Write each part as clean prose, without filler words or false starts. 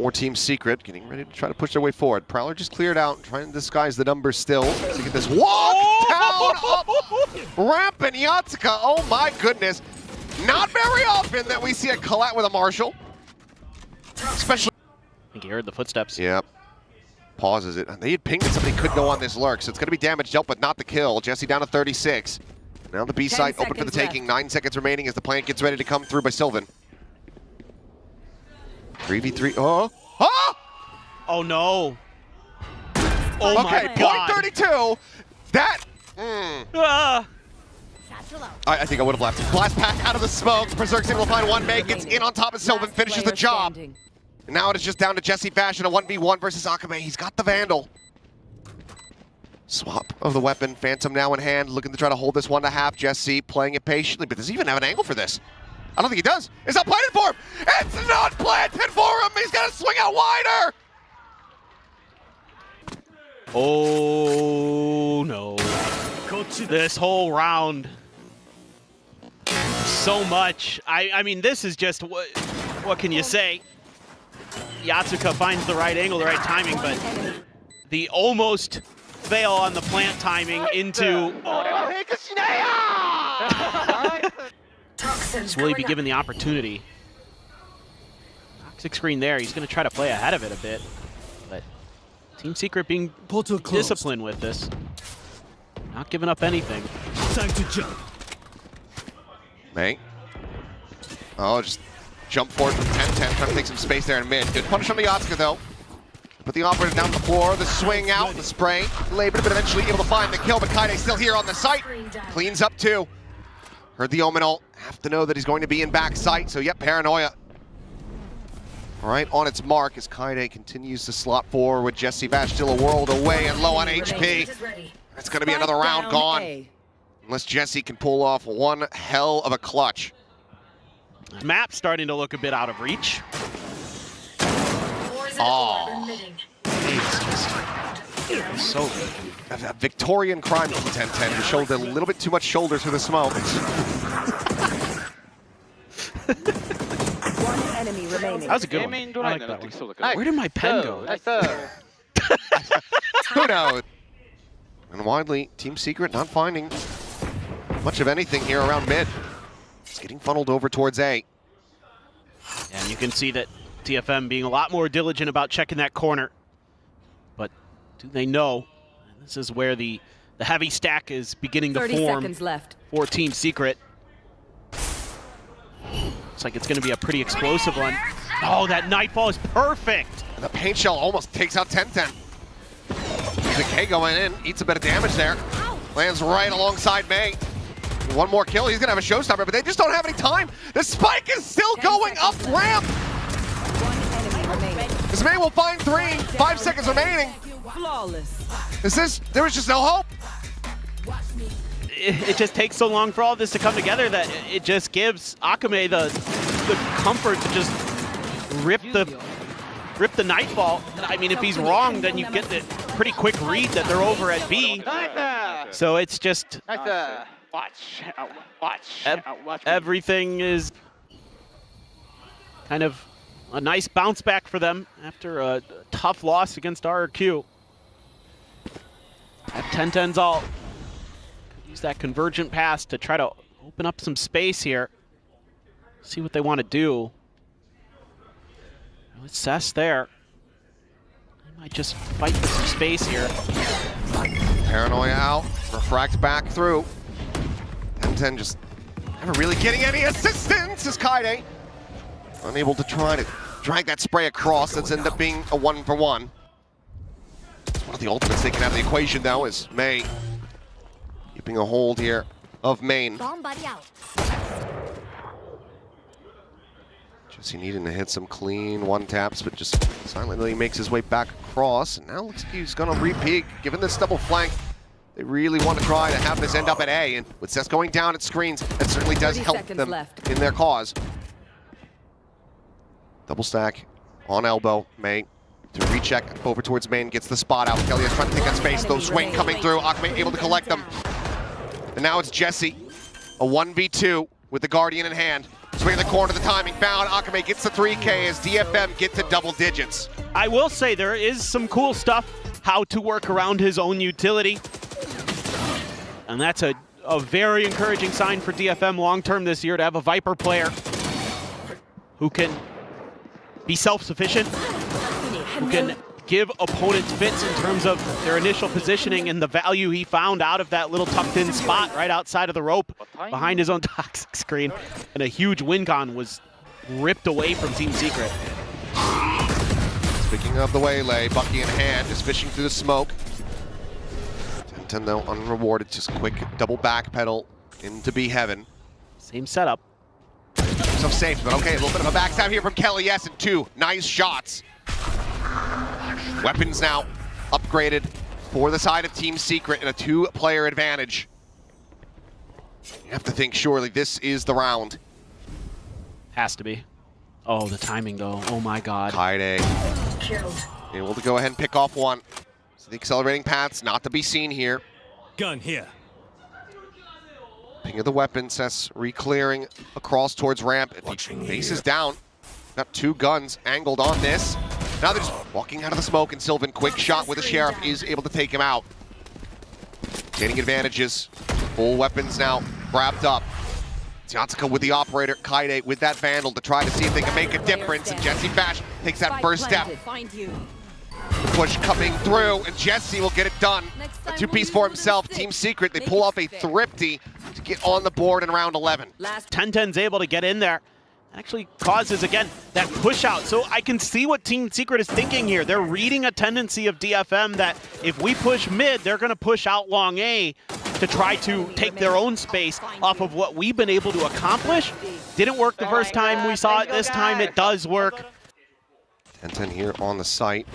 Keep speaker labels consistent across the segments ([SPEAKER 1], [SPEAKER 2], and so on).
[SPEAKER 1] for Team Secret, getting ready to try to push their way forward. Prowler just cleared out, trying to disguise the numbers still. To get this walk down, up, ramp, and Yatsuka. Oh my goodness. Not very often that we see a collat with a Marshall. Especially.
[SPEAKER 2] I think he heard the footsteps.
[SPEAKER 1] Yep. Pauses it. They had pinged that somebody could go on this lurk, so it's going to be damage dealt, but not the kill. Jesse down to 36. Now the B site open for the taking. 9 seconds remaining as the plant gets ready to come through by Sylvan. 3v3. Oh! Oh!
[SPEAKER 2] Oh no! Oh
[SPEAKER 1] okay,
[SPEAKER 2] my God!
[SPEAKER 1] Point 32. That. I think I would have left. Blast pack out of the smoke. Berserk's able to find one. May gets in on top of Sylvan, finishes the job. And now it is just down to Jesse Fashion, a 1v1 versus Akame. He's got the Vandal. Swap of the weapon. Phantom now in hand, looking to try to hold this one to half. Jesse playing it patiently, but does he even have an angle for this? I don't think he does. It's not planted for him. It's not planted for him. He's got to swing out wider.
[SPEAKER 2] Oh no. This whole round. So much. I mean, this is just, what can you say? Yatsuka finds the right angle, the right timing, but the almost fail on the plant timing into... Will he be given the opportunity? Toxic screen there. He's going to try to play ahead of it a bit, but Team Secret being disciplined with this. Not giving up anything.
[SPEAKER 3] Time to jump.
[SPEAKER 1] May. Oh, just jump forward from 10-10, trying to take some space there in mid. Good punish from the Yatsuka, though. Put the operator down on the floor, the swing out, the spray. Labored, but eventually able to find the kill, but Kaide still here on the site. Cleans up, too. Heard the Omen ult. Have to know that he's going to be in back sight, so yep, paranoia. Right on its mark as Kaide continues to slot forward with Jesse Vash still a world away and low on HP. It's going to be another round gone. Unless Jesse can pull off one hell of a clutch.
[SPEAKER 2] Map's starting to look a bit out of reach.
[SPEAKER 1] Oh.
[SPEAKER 2] It's so good.
[SPEAKER 1] A Victorian crime from 10-10. He showed a little bit too much shoulders for the smoke.
[SPEAKER 4] One enemy remaining.
[SPEAKER 2] That was a good one. I like that one. Where did my pen go?
[SPEAKER 1] Who knows? And widely, Team Secret not finding much of anything here around mid. It's getting funneled over towards A.
[SPEAKER 2] And you can see that TFM being a lot more diligent about checking that corner. But do they know? And this is where the heavy stack is beginning to
[SPEAKER 4] 30
[SPEAKER 2] form
[SPEAKER 4] seconds left.
[SPEAKER 2] for Team Secret. Looks like it's going to be a pretty explosive one. Oh, that nightfall is perfect.
[SPEAKER 1] And the paint shell almost takes out 10-10. The K going in, eats a bit of damage there. Lands right alongside May. One more kill, he's gonna have a showstopper, but they just don't have any time. The spike is still going up ramp. This May will find 3, 5 seconds remaining. There was just no hope.
[SPEAKER 2] It just takes so long for all this to come together that it just gives Akame the comfort to just rip the nightfall. I mean, if he's wrong, then you get the pretty quick read that they're over at B. So it's just everything is kind of a nice bounce back for them after a tough loss against RRQ. At 10-10's ult. Use that convergent pass to try to open up some space here. See what they want to do. It's Cess there. They might just fight for some space here.
[SPEAKER 1] Paranoia out, refract back through. 10-10 just never really getting any assistance as Kaide unable to try to drag that spray across. That's ended up being a 1-for-1. One of the ultimates taken out of the equation though is May keeping a hold here of main. Jesse needing to hit some clean one-taps, but just silently makes his way back across. And now looks like he's gonna repeat. Given this double flank, they really want to try to have this end up at A. And with Cess going down at screens, that certainly does help them in their cause. Double stack on elbow, May to recheck over towards main, gets the spot out. Kelly is trying to take that space, though swing coming through. Akame able to collect them. And now it's Jesse, a 1v2 with the Guardian in hand. Swing in the corner, the timing found. Akame gets the 3K as DFM get to double digits.
[SPEAKER 2] I will say there is some cool stuff, how to work around his own utility. And that's a very encouraging sign for DFM long-term this year to have a Viper player who can be self-sufficient, who can give opponents fits in terms of their initial positioning and the value he found out of that little tucked-in spot right outside of the rope behind his own toxic screen. And a huge win con was ripped away from Team Secret.
[SPEAKER 1] Speaking of the waylay, Bucky in hand, just fishing through the smoke. DetonatioN though unrewarded, just quick double back pedal into B heaven.
[SPEAKER 2] Same setup.
[SPEAKER 1] Some safe, but okay, a little bit of a backstab here from Kelly S and 2 nice shots. Weapons now upgraded for the side of Team Secret in a 2-player advantage. You have to think surely this is the round.
[SPEAKER 2] Has to be. Oh, the timing though. Oh my god.
[SPEAKER 1] Kaide able to go ahead and pick off one. So the accelerating path's not to be seen here.
[SPEAKER 3] Gun here.
[SPEAKER 1] Ping of the weapon, Sess re-clearing across towards ramp. Base is down. Got 2 guns angled on this. Now they're just walking out of the smoke, and Sylvan, quick shot with the Sheriff, is able to take him out. Gaining advantages. Full weapons now wrapped up. Yatsuka with the operator, Kaide with that Vandal to try to see if they can make a difference, and Jesse Bash takes that first step. The push coming through, and Jesse will get it done. A 2-piece for himself. Team Secret, they pull off a thrifty to get on the board in round 11.
[SPEAKER 2] DetonatioN's able to get in there. Actually causes, again, that push out. So I can see what Team Secret is thinking here. They're reading a tendency of DFM that if we push mid, they're going to push out long A to try to take their own space off of what we've been able to accomplish. Didn't work the first time we saw it. This time it does work.
[SPEAKER 1] DetonatioN here on the site.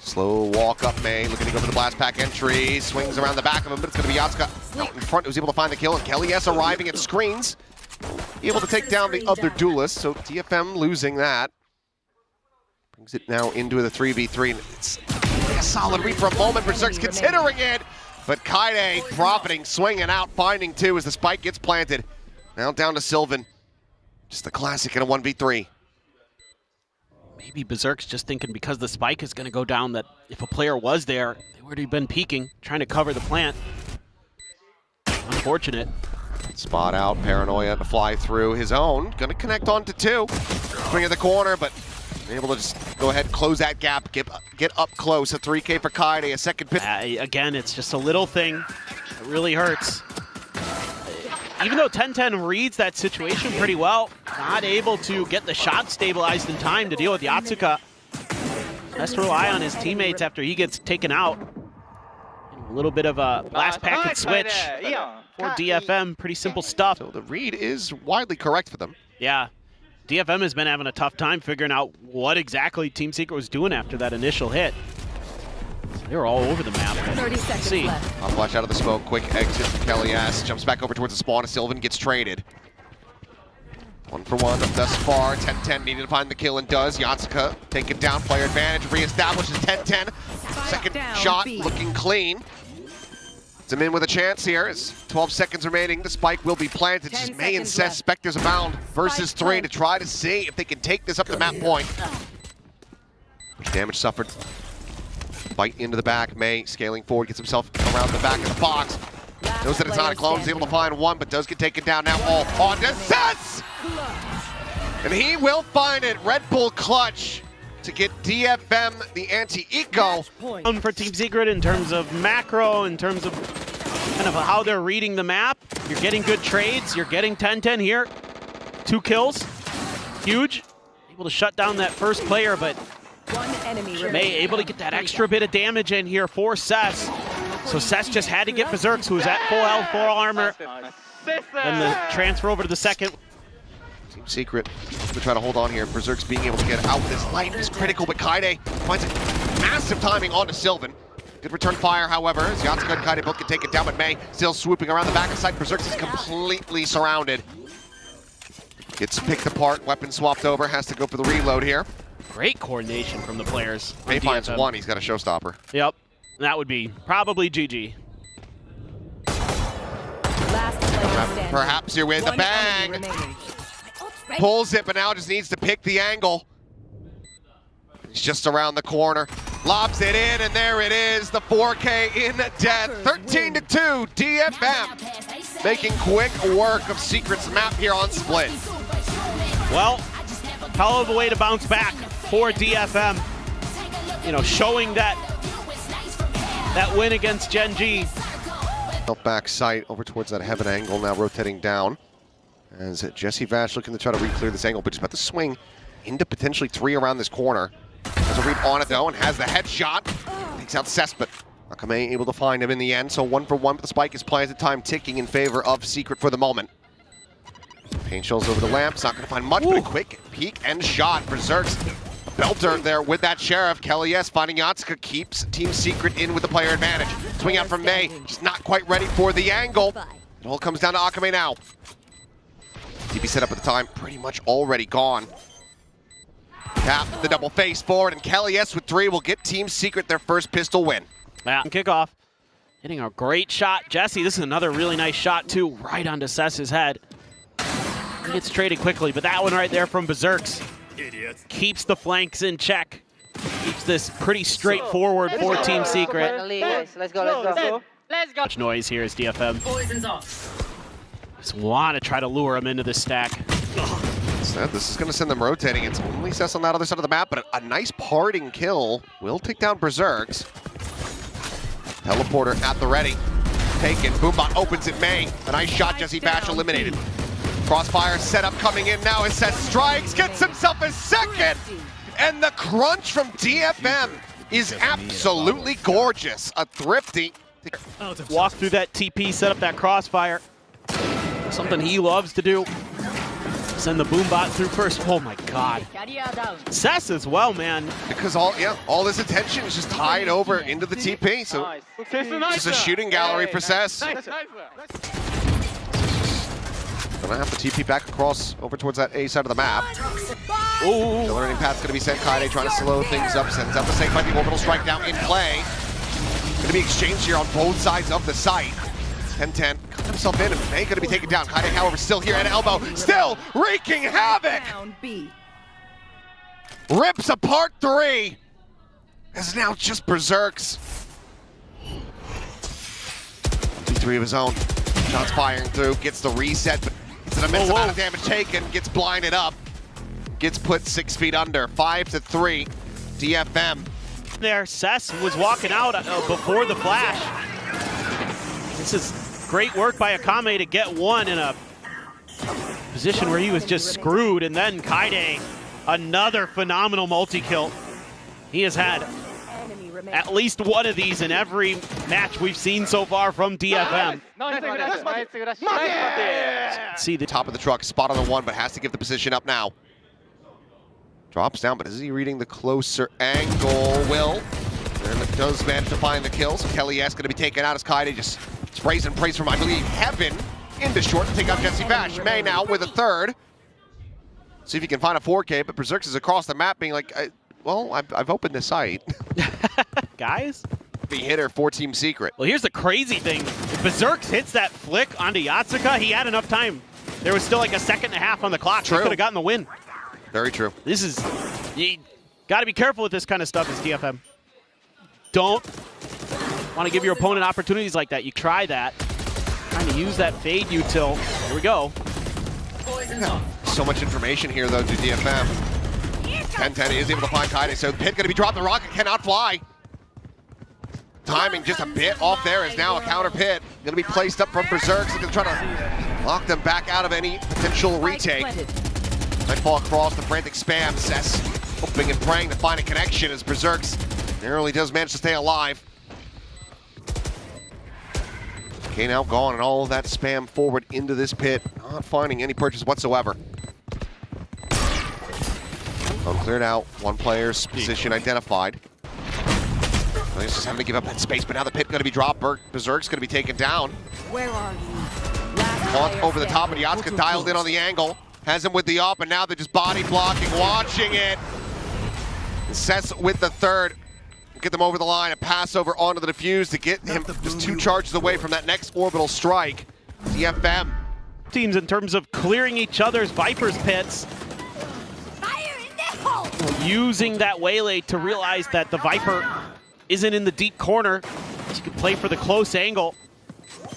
[SPEAKER 1] Slow walk up May, looking to go for the blast pack entry. Swings around the back of him, but it's going to be Yatsuka out in front who's able to find the kill. And Kelly S arriving at screens. Able to take down the other duelist, so DFM losing that. Brings it now into the 3v3, and it's a solid read for a moment. Berserk's considering it, but Kaide profiting, swinging out, finding 2 as the spike gets planted. Now down to Sylvan. Just a classic in a 1v3.
[SPEAKER 2] Maybe Berserk's just thinking because the spike is going to go down that if a player was there, they would have been peeking, trying to cover the plant. Unfortunate.
[SPEAKER 1] Spot out, Paranoia to fly through his own. Gonna connect on to 2. Swing in the corner, but able to just go ahead and close that gap, get up close. A 3K for Kaide, a second pit.
[SPEAKER 2] Again, it's just a little thing. It really hurts. Even though DetonatioN reads that situation pretty well, not able to get the shot stabilized in time to deal with Yatsuka. Has to rely on his teammates after he gets taken out. A little bit of a last packet switch for DFM, pretty simple stuff.
[SPEAKER 1] So the read is widely correct for them.
[SPEAKER 2] Yeah, DFM has been having a tough time figuring out what exactly Team Secret was doing after that initial hit. They were all over the map.
[SPEAKER 4] 30 seconds left.
[SPEAKER 1] I'll flash out of the smoke, quick exit from Kelly S. Jumps back over towards the spawn as Sylvan gets traded. 1 for 1 thus far. 10-10 needed to find the kill and does. Yatsuka taken down, player advantage, reestablishes 10-10. Second shot looking clean. It's him in with a chance here. As 12 seconds remaining, the spike will be planted. Just May and Seth, Spectres abound versus 3 to try to see if they can take this up to map point. Much damage suffered. Bite into the back. May scaling forward, gets himself around the back of the box. Knows that it's not a clone, is able to find 1, but does get taken down now. All on to Seth! And he will find it. Red Bull clutch to get DFM the anti-eco.
[SPEAKER 2] For Team Secret in terms of macro, in terms of kind of how they're reading the map. You're getting good trades. You're getting 10-10 here. 2 kills. Huge. Able to shut down that first player, but May able to get that extra bit of damage in here for Sess. So Sess just had to get Berserks, who's at full health, full armor. Then the transfer over to the second.
[SPEAKER 1] Team Secret to try to hold on here. Berserk's being able to get out. This life is critical, but Kaide finds it. Massive timing onto Sylvan. Good return fire, however, as Yatsuka and Kaide both can take it down, but May still swooping around the back of sight. Berserk's is completely surrounded. Gets picked apart, weapon swapped over, has to go for the reload here.
[SPEAKER 2] Great coordination from the players.
[SPEAKER 1] May finds 1, he's got a showstopper.
[SPEAKER 2] Yep, that would be probably GG.
[SPEAKER 4] Last player standing.
[SPEAKER 1] Perhaps you're with a bang. Pulls it, but now just needs to pick the angle. He's just around the corner. Lobs it in, and there it is. The 4K in death. 13-2, DFM. Making quick work of Secret's map here on Split.
[SPEAKER 2] Well, hell of a way to bounce back for DFM. You know, showing that win against Gen G.
[SPEAKER 1] Back sight over towards that heaven angle, now rotating down. As Jesse Vash looking to try to re-clear this angle, but just about to swing into potentially 3 around this corner. Has a read on it though, and has the headshot. Takes out Cess, but Akame able to find him in the end. So 1 for 1, but the spike is planted, time ticking in favor of Secret for the moment. Paint shells over the lamp, it's not gonna find much, but a quick peek and shot. Berserk's belter there with that Sheriff. Kelly S finding Yatsuka, keeps Team Secret in with the player advantage. Swing out from May, just not quite ready for the angle. It all comes down to Akame now. TP set up at the time, pretty much already gone. Tap the double face forward, and Kelly S with 3 will get Team Secret their first pistol win.
[SPEAKER 2] Yeah, Kickoff hitting a great shot. Jesse, this is another really nice shot too, right onto Cess's head. He gets traded quickly, but that one right there from Berserks keeps the flanks in check. Keeps this pretty straightforward for Team Secret.
[SPEAKER 3] Let's go.
[SPEAKER 2] Much noise here as DFM just want to try to lure him into the stack.
[SPEAKER 1] This is going to send them rotating. It's only Cess on that other side of the map, but a nice parting kill will take down Berserks. Teleporter at the ready. Taken. Boombot opens it. May. A nice shot. Jesse Bash eliminated. Crossfire setup coming in now as Cess strikes. Gets himself a second. And the crunch from DFM is absolutely gorgeous. A thrifty.
[SPEAKER 2] Walk through that TP, set up that crossfire. Something he loves to do. Send the Boombot through first. Oh my God. Cess as well, man.
[SPEAKER 1] Because all his attention is just tied over into the TP. So just a shooting gallery for Cess. Gonna have to TP back across over towards that A side of the map. Ooh. The learning path's gonna be sent. Kaide trying to slow things up. Sends out the same fight. The orbital strike down in play. Gonna be exchanged here on both sides of the site. 10-10, cut himself in, and May gonna be taken down. Kaide, however, still here at elbow, still wreaking havoc! Rips apart 3. It's now just Berserks. 2-3 of his own. Shots firing through, gets the reset, but it's an immense amount of damage taken, gets blinded up. Gets put 6 feet under, 5-3, DFM.
[SPEAKER 2] There, Cess was walking out before the flash. This is great work by Akame to get one in a position where he was just screwed, and then Kaide, another phenomenal multi-kill. He has had at least one of these in every match we've seen so far from DFM. See the
[SPEAKER 1] top of the truck, spot on the 1, but has to give the position up now. Drops down, but is he reading the closer angle? Will. And does manage to find the kill, so Kelly S gonna be taken out as Kaide just sprays and prays from, I believe, heaven into short to take out Jesse Bash. May now with a 3rd. See if he can find a 4K, but Berserks is across the map being like, well, I've opened the site.
[SPEAKER 2] Guys?
[SPEAKER 1] The hitter for Team Secret.
[SPEAKER 2] Well, here's the crazy thing. If Berserks hits that flick onto Yatsuka, he had enough time. There was still like a 1.5 on the clock. True. He could have gotten the win.
[SPEAKER 1] Very true.
[SPEAKER 2] This is, you got to be careful with this kind of stuff as DFM. Don't want to give your opponent opportunities like that. You try that. Trying to use that fade util. Here we go.
[SPEAKER 1] So much information here, though, to DFM. 10-10 is able to find Kaide, so the pit going to be dropped. The rocket cannot fly. Timing just a bit off there is now a counter pit. Going to be placed up from Berserks. They're going to try to lock them back out of any potential retake. Nightfall across the frantic spam. Cess hoping and praying to find a connection as Berserks narrowly does manage to stay alive. Okay, now gone, and all of that spam forward into this pit. Not finding any purchase whatsoever. Cleared out. One player's position identified. He's just having to give up that space, but now the pit going to be dropped. Berserk's going to be taken down.
[SPEAKER 3] Where are you?
[SPEAKER 1] Launch over the top, and Yatsuka dialed in on the angle. Has him with the up, and now they're just body blocking, watching it. Cess with the 3rd. Get them over the line, a pass over onto the defuse to get him just 2 charges away from that next orbital strike. DFM
[SPEAKER 2] teams in terms of clearing each other's Viper's pits. Using that waylay to realize that the Viper isn't in the deep corner. She can play for the close angle.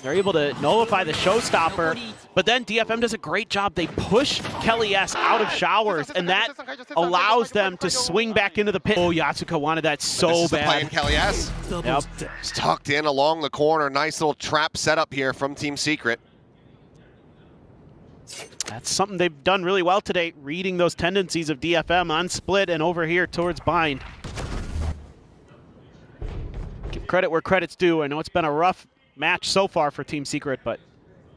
[SPEAKER 2] They're able to nullify the showstopper, but then DFM does a great job. They push Kelly S out of showers, and that allows them to swing back into the pit. Oh, Yatsuka wanted that so
[SPEAKER 1] this is
[SPEAKER 2] bad.
[SPEAKER 1] The play in Kelly S.
[SPEAKER 2] Yep.
[SPEAKER 1] It's tucked in along the corner. Nice little trap setup here from Team Secret.
[SPEAKER 2] That's something they've done really well today, reading those tendencies of DFM on split and over here towards bind. Give credit where credit's due. I know it's been a rough match so far for Team Secret, but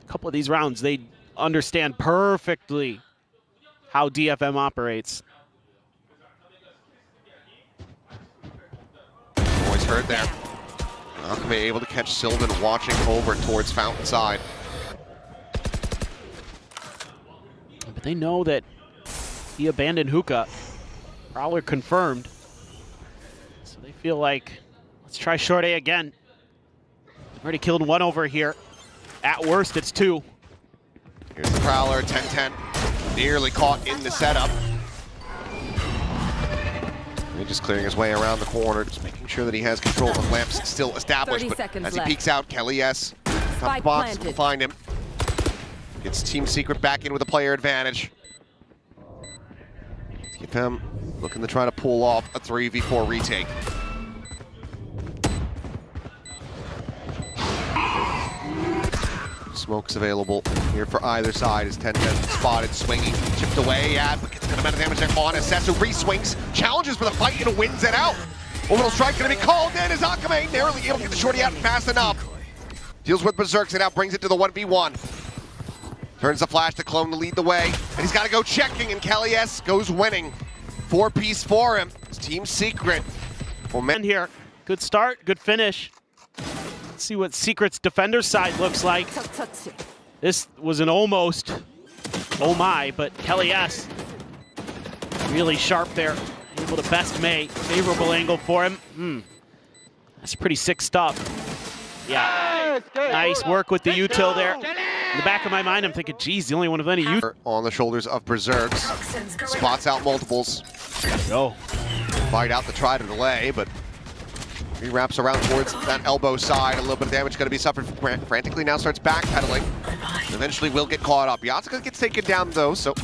[SPEAKER 2] a couple of these rounds, they understand perfectly how DFM operates.
[SPEAKER 1] Always hurt there. Alchemy able to catch Sylvan watching over towards Fountain side.
[SPEAKER 2] But they know that he abandoned Hookah. Prowler confirmed. So they feel like, let's try short A again. Already killed one over here. At worst, it's two.
[SPEAKER 1] Here's the Prowler, 10-10. Nearly caught in the setup. He's just clearing his way around the corner, just making sure that he has control of the lamps still established. But as he peeks out, Kelly S. Top the box will find him. Gets Team Secret back in with a player advantage. DFM looking to try to pull off a 3v4 retake. Smoke's available here for either side as 10-10 spotted, swinging, chipped away at, but gets a good amount of damage there on Assessor, re-swings, challenges for the fight and wins it out. Orbital strike gonna be called in as Akame narrowly able to get the shorty out fast enough. Deals with Berserks and now brings it to the 1v1. Turns the flash to Clone to lead the way, and he's gotta go checking, and Kelly S goes winning. 4-piece for him. It's Team Secret.
[SPEAKER 2] And here, good start, good finish. Let's see what Secret's defender side looks like. This was an almost, oh my, but Kelly S. really sharp there. Able to best May. Favorable angle for him. That's pretty sick stuff. Yeah, nice work with the util there. In the back of my mind, I'm thinking, geez, the only one of any util.
[SPEAKER 1] On the shoulders of Berserks. Spots out multiples.
[SPEAKER 2] Go.
[SPEAKER 1] Fight out the try to delay, but he wraps around towards that elbow side. A little bit of damage going to be suffered. Frantically now starts backpedaling. Eventually will get caught up. Yatsuka gets taken down though, so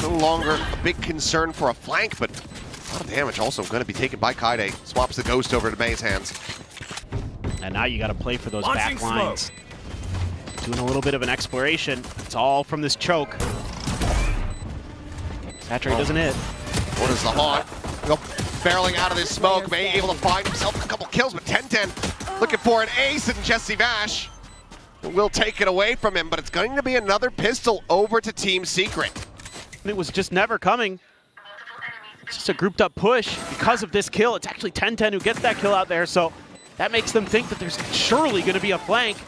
[SPEAKER 1] no longer a big concern for a flank, but a lot of damage also going to be taken by Kaide. Swaps the ghost over to May's hands.
[SPEAKER 2] And now you got to play for those back lines. Doing a little bit of an exploration. It's all from this choke. Saturate doesn't hit.
[SPEAKER 1] What is the haunt? Barreling out of this smoke, May able to find himself a couple kills, but 10-10 looking for an ace, and Jesse Vash will take it away from him, but it's going to be another pistol over to Team Secret.
[SPEAKER 2] It was just never coming. It's just a grouped up push because of this kill. It's actually 10-10 who gets that kill out there, so that makes them think that there's surely going to be a flank.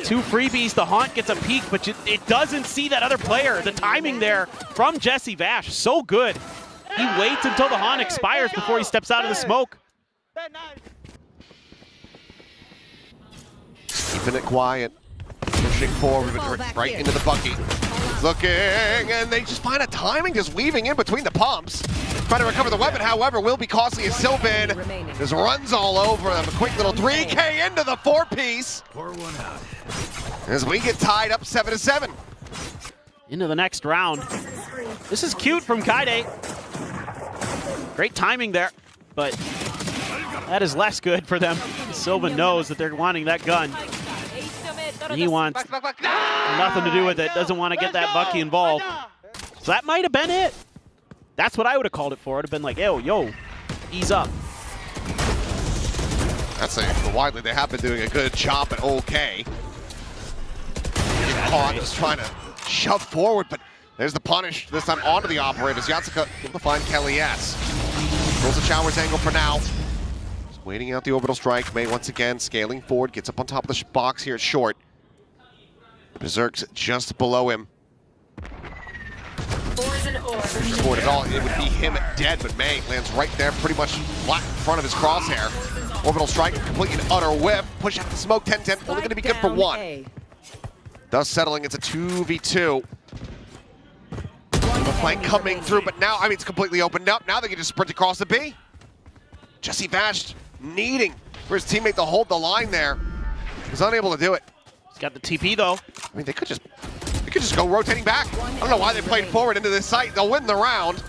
[SPEAKER 2] Two freebies, the haunt gets a peek, but it doesn't see that other player. The timing there from Jesse Vash, so good. He waits until the haunt expires before he steps out of the smoke.
[SPEAKER 1] Keeping it quiet, pushing forward, but right into the bucky. Looking, and they just find a timing, just weaving in between the pumps. Trying to recover the weapon, however, will be costly as Sylvan just runs all over them. A quick little 3K into the 4-piece. As we get tied up 7-7.
[SPEAKER 2] Into the next round. This is cute from Kaide. Great timing there, but that is less good for them. Sylvan knows that they're wanting that gun. And he wants nothing to do with it, doesn't want to get that Bucky involved. So that might have been it. That's what I would have called it for. It would have been like, yo, ease up.
[SPEAKER 1] That's for Widely. They have been doing a good job at OK. Caught, just trying to shove forward, but there's the punish, this time onto the operators. Yatsuka able to find Kelly S. Rolls the showers angle for now. Just waiting out the orbital strike. May once again scaling forward, gets up on top of the box here at short. Berserk's just below him. Forward at all, it would be him dead, but May lands right there, pretty much flat in front of his crosshair. Orbital strike, complete and utter whip. Push out the smoke, 10-10, only going to be good for one. Thus settling it's a 2v2. The flank coming through, but now, I mean, it's completely opened up. Now they can just sprint across the B. Jesse Vash needing for his teammate to hold the line there. He's unable to do it.
[SPEAKER 2] He's got the TP though.
[SPEAKER 1] I mean, they could just go rotating back. I don't know why they played forward into this site. They'll win the round.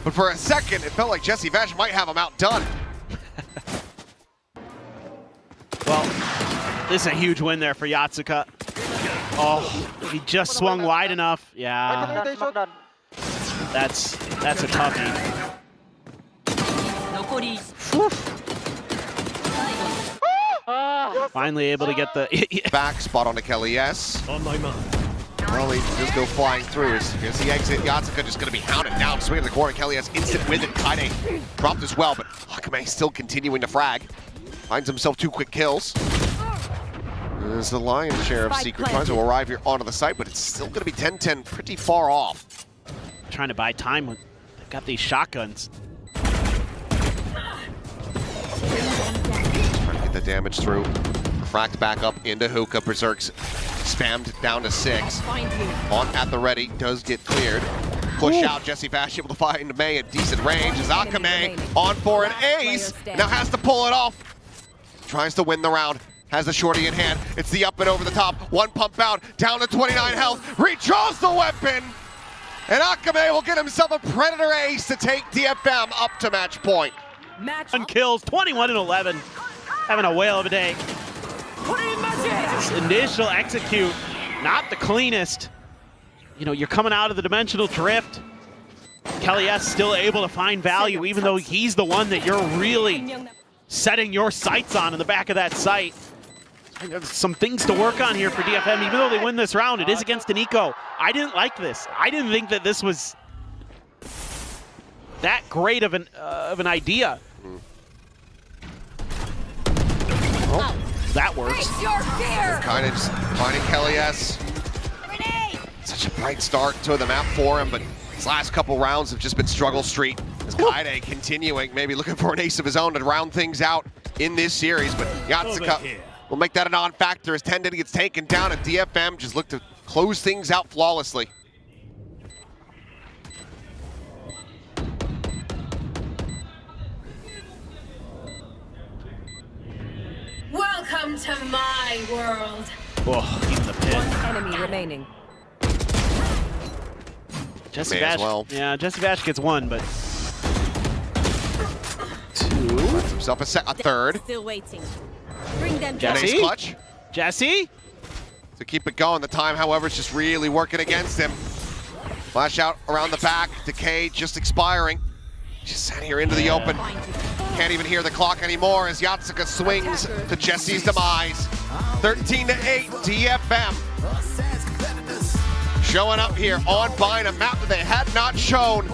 [SPEAKER 1] But for a second, it felt like Jesse Vash might have him outdone.
[SPEAKER 2] Well, this is a huge win there for Yatsuka. Oh, he just swung wide enough. Yeah, that's a toughie. Finally able to get the
[SPEAKER 1] Back spot onto Kelly S. Well, he can just go flying through. As he exit, Yatsuka just going to be hounded down. Swinging the corner. Kelly S instant with it. Kaide dropped as well, but Akame still continuing to frag. Finds himself 2 quick kills. There's the lion's share of secret finds will arrive here onto the site, but it's still going to be 10-10, pretty far off.
[SPEAKER 2] Trying to buy time when they've got these shotguns.
[SPEAKER 1] Trying to get the damage through. Fracked back up into Hookah. Berserk's spammed down to 6. On at the ready, does get cleared. Push out, Jesse Vash able to find May at decent range as Akame on for an ace. Now has to pull it off. Tries to win the round. Has the shorty in hand. It's the up and over the top. 1 pump out, down to 29 health. Redraws the weapon. And Akame will get himself a Predator ace to take DFM up to match point.
[SPEAKER 2] One kills, 21-11. Having a whale of a day. This initial execute, not the cleanest. You know, you're coming out of the dimensional drift. Kelly S still able to find value, even though he's the one that you're really setting your sights on in the back of that site. There's some things to work on here for DFM, even though they win this round. It is against an eco. I didn't like this. I didn't think that this was that great of an idea. Oh, that works.
[SPEAKER 1] Kind of just finding Kelly S. Such a bright start to the map for him, but his last couple rounds have just been struggle street. As Kaide continuing, maybe looking for an ace of his own to round things out in this series, but Yatsuka will make that a non-factor as 10 gets taken down, and DFM just look to close things out flawlessly.
[SPEAKER 4] Welcome to my world.
[SPEAKER 2] Oh, he's in the pit.
[SPEAKER 3] One enemy remaining.
[SPEAKER 2] Jesse
[SPEAKER 1] May
[SPEAKER 2] Vash,
[SPEAKER 1] as well.
[SPEAKER 2] yeah, Jesse Vash gets 1, but 2.
[SPEAKER 1] Finds himself a third.
[SPEAKER 3] Still waiting. Bring them
[SPEAKER 2] Jesse?
[SPEAKER 1] Ace clutch
[SPEAKER 2] Jesse?
[SPEAKER 1] to keep it going. The time, however, is just really working against him. Flash out around the back. Decay just expiring. Just sat here into the open. Can't even hear the clock anymore as Yatsuka swings to Jesse's demise. 13-8, DFM. Showing up here on Vine, a map that they had not shown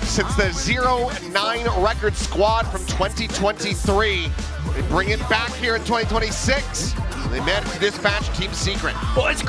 [SPEAKER 1] since the 0-9 record squad from 2023. They bring it back here in 2026. They managed to dispatch Team Secret.
[SPEAKER 2] Boys.